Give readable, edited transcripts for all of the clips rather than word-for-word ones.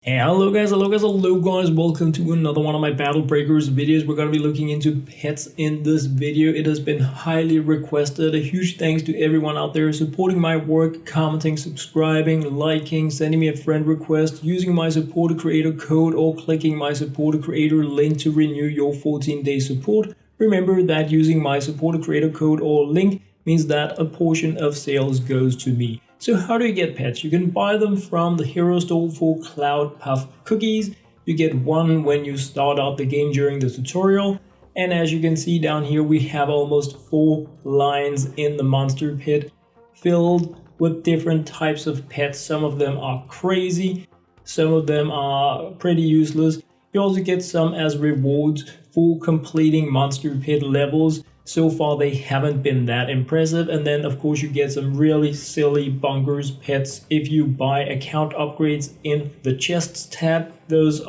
Hello guys, welcome to another one of my Battle Breakers videos. We're going to be looking into pets in this video. It has been highly requested. A huge thanks to everyone out there supporting my work, commenting, subscribing, liking, sending me a friend request, using my supporter creator code, or clicking my supporter creator link to renew your 14-day support. Remember that using my supporter creator code or link means that a portion of sales goes to me. So how do you get pets? You can buy them from the hero store for Cloud Puff cookies. You get one when you start out the game during the tutorial. And as you can see down here, we have almost 4 lines in the monster pit filled with different types of pets. Some of them are crazy, some of them are pretty useless. You also get some as rewards for completing monster pit levels. So far they haven't been that impressive, and then of course you get some really silly bonkers pets if you buy account upgrades in the chests tab. Those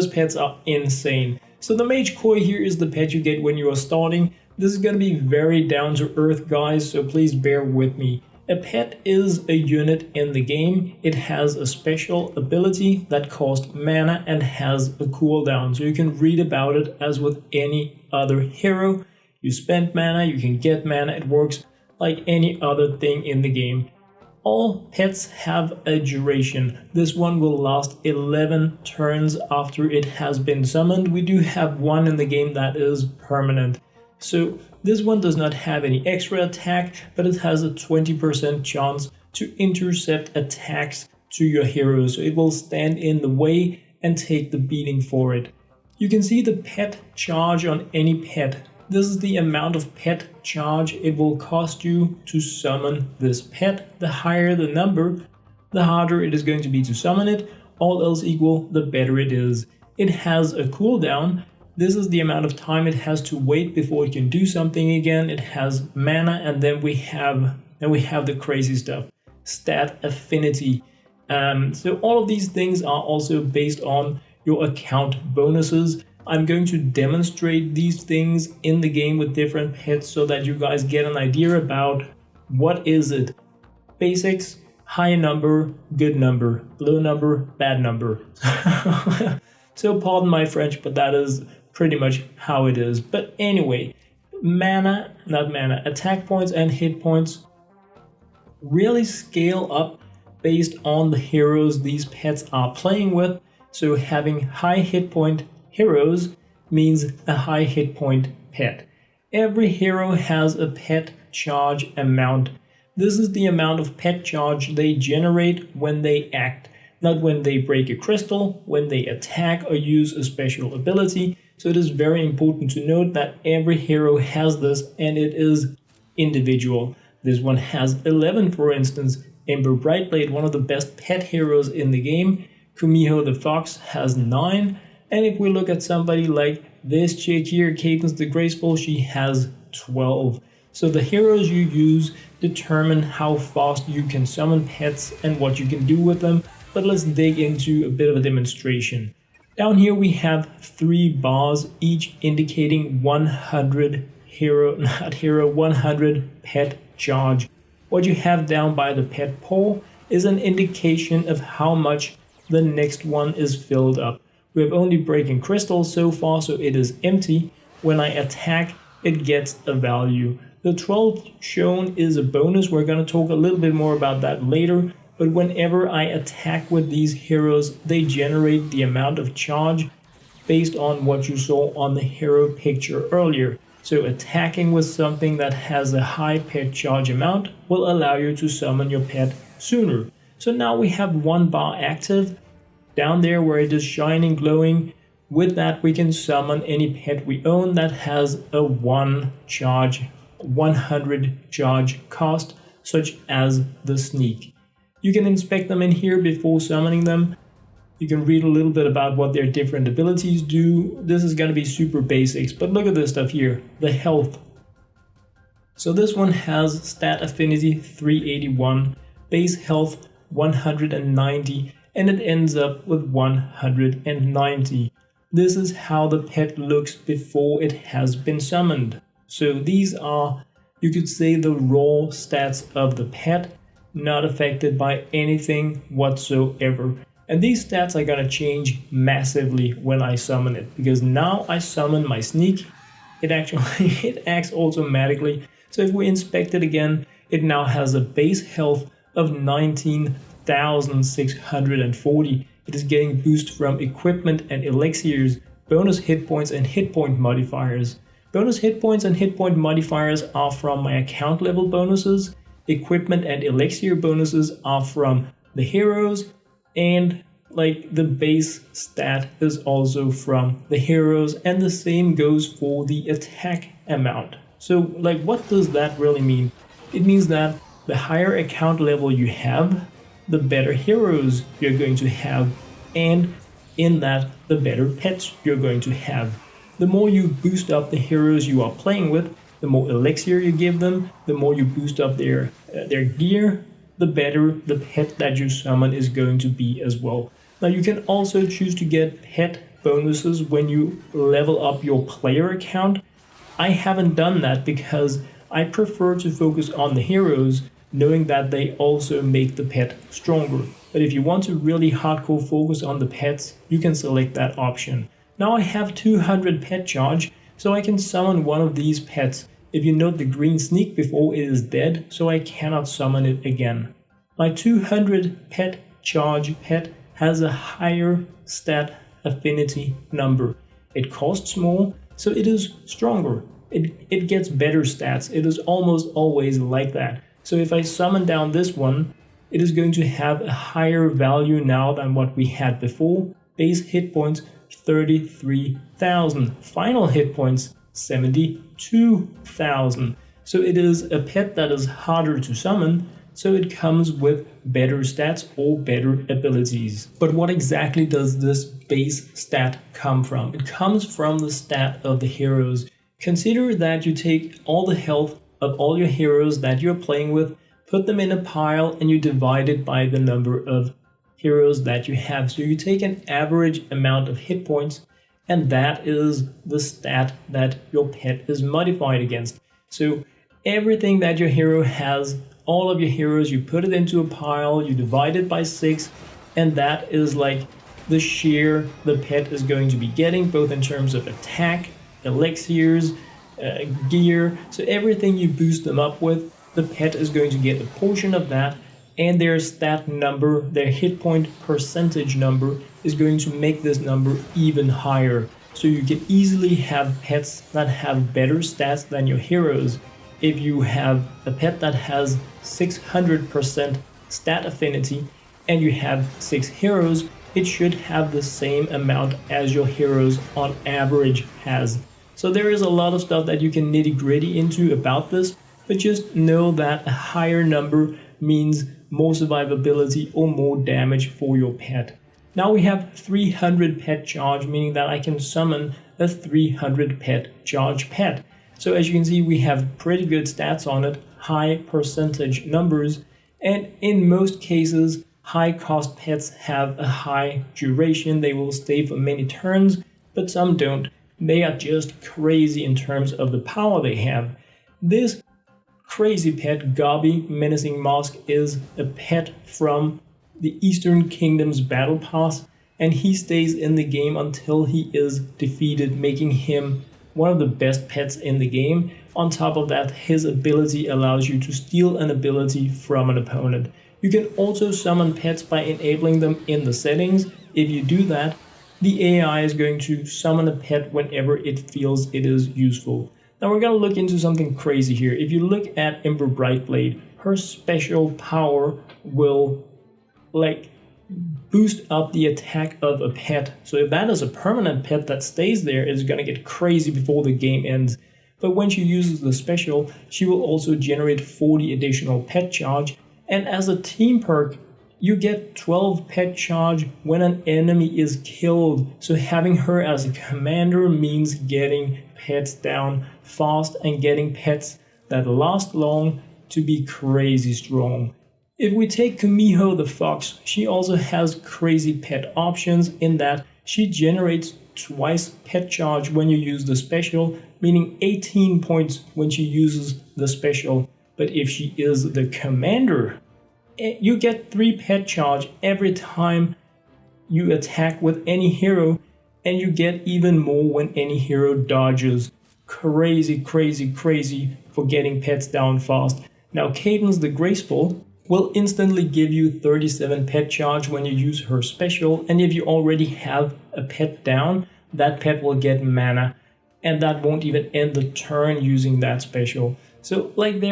pets are insane. So the Mage Koi here is the pet you get when you are starting. This is going to be very down to earth guys, so please bear with me. A pet is a unit in the game. It has a special ability that costs mana and has a cooldown, so you can read about it as with any other hero. You spend mana, you can get mana, it works like any other thing in the game. All pets have a duration. This one will last 11 turns after it has been summoned. We do have one in the game that is permanent. So this one does not have any extra attack, but it has a 20% chance to intercept attacks to your hero. So it will stand in the way and take the beating for it. You can see the pet charge on any pet. This is the amount of pet charge it will cost you to summon this pet. The higher the number, the harder it is going to be to summon it. All else equal, the better it is. It has a cooldown. This is the amount of time it has to wait before it can do something again. It has mana, and then we have the crazy stuff. Stat Affinity. So all of these things are also based on your account bonuses. I'm going to demonstrate these things in the game with different pets so that you guys get an idea about what is it. Basics, high number, good number, low number, bad number. So pardon my French, but that is pretty much how it is. But anyway, attack points and hit points really scale up based on the heroes these pets are playing with. So having high hit point heroes means a high hit point pet. Every hero has a pet charge amount. This is the amount of pet charge they generate when they act, not when they break a crystal, when they attack or use a special ability. So it is very important to note that every hero has this, and it is individual. This one has 11, for instance. Ember Brightblade, one of the best pet heroes in the game. Kumiho the Fox has 9. And if we look at somebody like this chick here, Cadence the Graceful, she has 12. So the heroes you use determine how fast you can summon pets and what you can do with them. But let's dig into a bit of a demonstration. Down here we have 3 bars, each indicating 100 100 pet charge. What you have down by the pet paw is an indication of how much the next one is filled up. We have only breaking crystals so far, so it is empty. When I attack, it gets a value. The 12 shown is a bonus. We're going to talk a little bit more about that later. But whenever I attack with these heroes, they generate the amount of charge based on what you saw on the hero picture earlier. So attacking with something that has a high pet charge amount will allow you to summon your pet sooner. So now we have 1 bar active. Down there where it is shining, glowing, with that we can summon any pet we own that has a 100 charge cost, such as the Sneak. You can inspect them in here before summoning them. You can read a little bit about what their different abilities do. This is going to be super basics, but look at this stuff here, the health. So this one has stat affinity 381, base health 190, and it ends up with 190. This is how the pet looks before it has been summoned. So these are, you could say, the raw stats of the pet, not affected by anything whatsoever. And these stats are gonna change massively when I summon it, because now I summon my sneak, it actually it acts automatically. So if we inspect it again, it now has a base health of 19,640. It is getting boost from equipment and elixirs, bonus hit points and hit point modifiers. Bonus hit points and hit point modifiers are from my account level bonuses. Equipment and elixir bonuses are from the heroes, and like the base stat is also from the heroes, and the same goes for the attack amount. So like, what does that really mean? It means that the higher account level you have, the better heroes you're going to have, and in that, the better pets you're going to have. The more you boost up the heroes you are playing with, the more elixir you give them, the more you boost up their gear, the better the pet that you summon is going to be as well. Now you can also choose to get pet bonuses when you level up your player account. I haven't done that because I prefer to focus on the heroes, knowing that they also make the pet stronger. But if you want to really hardcore focus on the pets, you can select that option. Now I have 200 pet charge, so I can summon one of these pets. If you note the green sneak before it is dead, so I cannot summon it again. My 200 pet charge pet has a higher stat affinity number. It costs more, so it is stronger. It gets better stats. It is almost always like that. So if I summon down this one, it is going to have a higher value now than what we had before. Base hit points 33,000. Final hit points 72,000. So it is a pet that is harder to summon, so it comes with better stats or better abilities. But what exactly does this base stat come from? It comes from the stat of the heroes. Consider that you take all the health of all your heroes that you're playing with, put them in a pile, and you divide it by the number of heroes that you have. So you take an average amount of hit points, and that is the stat that your pet is modified against. So everything that your hero has, all of your heroes, you put it into a pile, you divide it by 6, and that is like the share the pet is going to be getting, both in terms of attack, elixirs, gear. So everything you boost them up with, the pet is going to get a portion of that, and their stat number, their hit point percentage number, is going to make this number even higher. So you can easily have pets that have better stats than your heroes. If you have a pet that has 600% stat affinity and you have 6 heroes, it should have the same amount as your heroes on average has. So there is a lot of stuff that you can nitty-gritty into about this, but just know that a higher number means more survivability or more damage for your pet. Now we have 300 pet charge, meaning that I can summon a 300 pet charge pet. So as you can see, we have pretty good stats on it, high percentage numbers, and in most cases, high cost pets have a high duration. They will stay for many turns, but some don't. They are just crazy in terms of the power they have. This crazy pet, Gabi Menacing Mask, is a pet from the Eastern Kingdom's Battle Pass, and he stays in the game until he is defeated, making him one of the best pets in the game. On top of that, his ability allows you to steal an ability from an opponent. You can also summon pets by enabling them in the settings. If you do that, the AI is going to summon a pet whenever it feels it is useful. Now we're going to look into something crazy here. If you look at Ember Brightblade, her special power will boost up the attack of a pet. So if that is a permanent pet that stays there, it's going to get crazy before the game ends. But when she uses the special, she will also generate 40 additional pet charge. And as a team perk, you get 12 pet charge when an enemy is killed. So having her as a commander means getting pets down fast and getting pets that last long to be crazy strong. If we take Kumiho the Fox, she also has crazy pet options in that she generates twice pet charge when you use the special, meaning 18 points when she uses the special. But if she is the commander, you get 3 pet charge every time you attack with any hero, and you get even more when any hero dodges. Crazy, crazy, crazy for getting pets down fast. Now Cadence the Graceful will instantly give you 37 pet charge when you use her special, and if you already have a pet down, that pet will get mana, and that won't even end the turn using that special. So like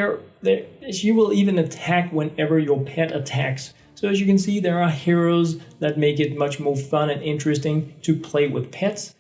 she will even attack whenever your pet attacks. So as you can see, there are heroes that make it much more fun and interesting to play with pets.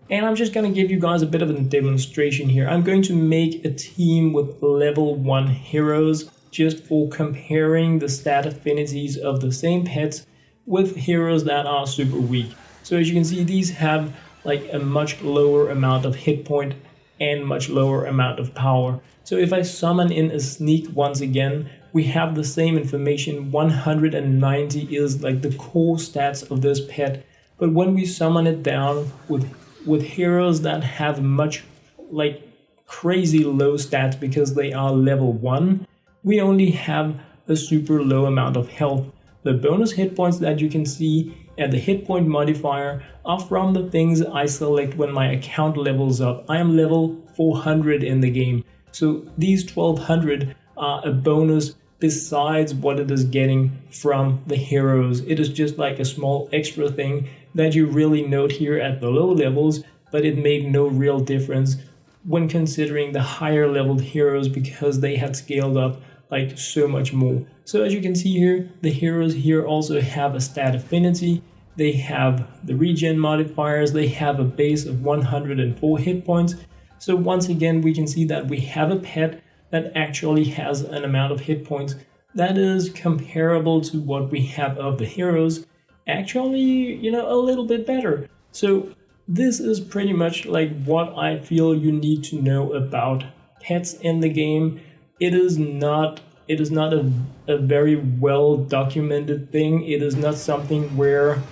And I'm just going to give you guys a bit of a demonstration here. I'm going to make a team with level 1 heroes just for comparing the stat affinities of the same pets with heroes that are super weak. So as you can see, these have like a much lower amount of hit point and much lower amount of power. So if I summon in a sneak once again, we have the same information. 190 is like the core stats of this pet. But when we summon it down with heroes that have much like crazy low stats because they are level 1, we only have a super low amount of health. The bonus hit points that you can see and the hit point modifier are from the things I select when my account levels up. I am level 400 in the game. So these 1200 are a bonus besides what it is getting from the heroes. It is just like a small extra thing that you really note here at the low levels, but it made no real difference when considering the higher leveled heroes because they had scaled up like so much more. So as you can see here, the heroes here also have a stat affinity, they have the regen modifiers, they have a base of 104 hit points. So once again, we can see that we have a pet that actually has an amount of hit points that is comparable to what we have of the heroes, actually, you know, a little bit better. So this is pretty much like what I feel you need to know about pets in the game. It is not a very well documented thing. It is not something where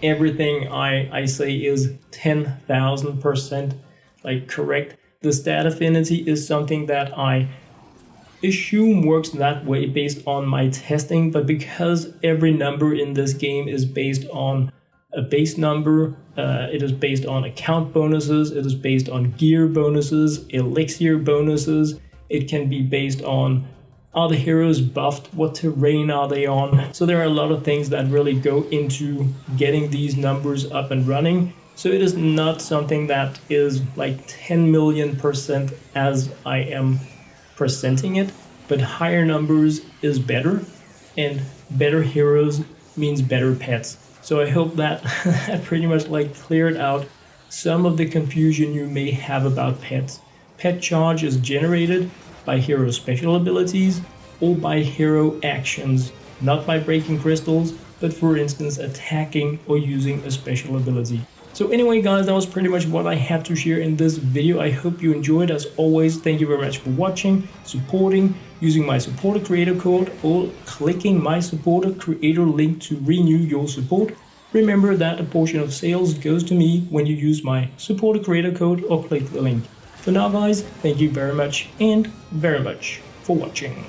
everything I say is 10,000% like correct. The stat affinity is something that I assume works that way based on my testing, but because every number in this game is based on a base number, it is based on account bonuses, it is based on gear bonuses, elixir bonuses, it can be based on are the heroes buffed, what terrain are they on. So there are a lot of things that really go into getting these numbers up and running. So it is not something that is like 10 million% as I am presenting it, but higher numbers is better, and better heroes means better pets. So I hope that that pretty much like cleared out some of the confusion you may have about pets. Pet charge is generated by hero special abilities or by hero actions, not by breaking crystals, but for instance attacking or using a special ability. So anyway guys, that was pretty much what I had to share in this video. I hope you enjoyed. As always, thank you very much for watching, supporting, using my supporter creator code, or clicking my supporter creator link to renew your support. Remember that a portion of sales goes to me when you use my supporter creator code or click the link. For now guys, thank you very much and very much for watching.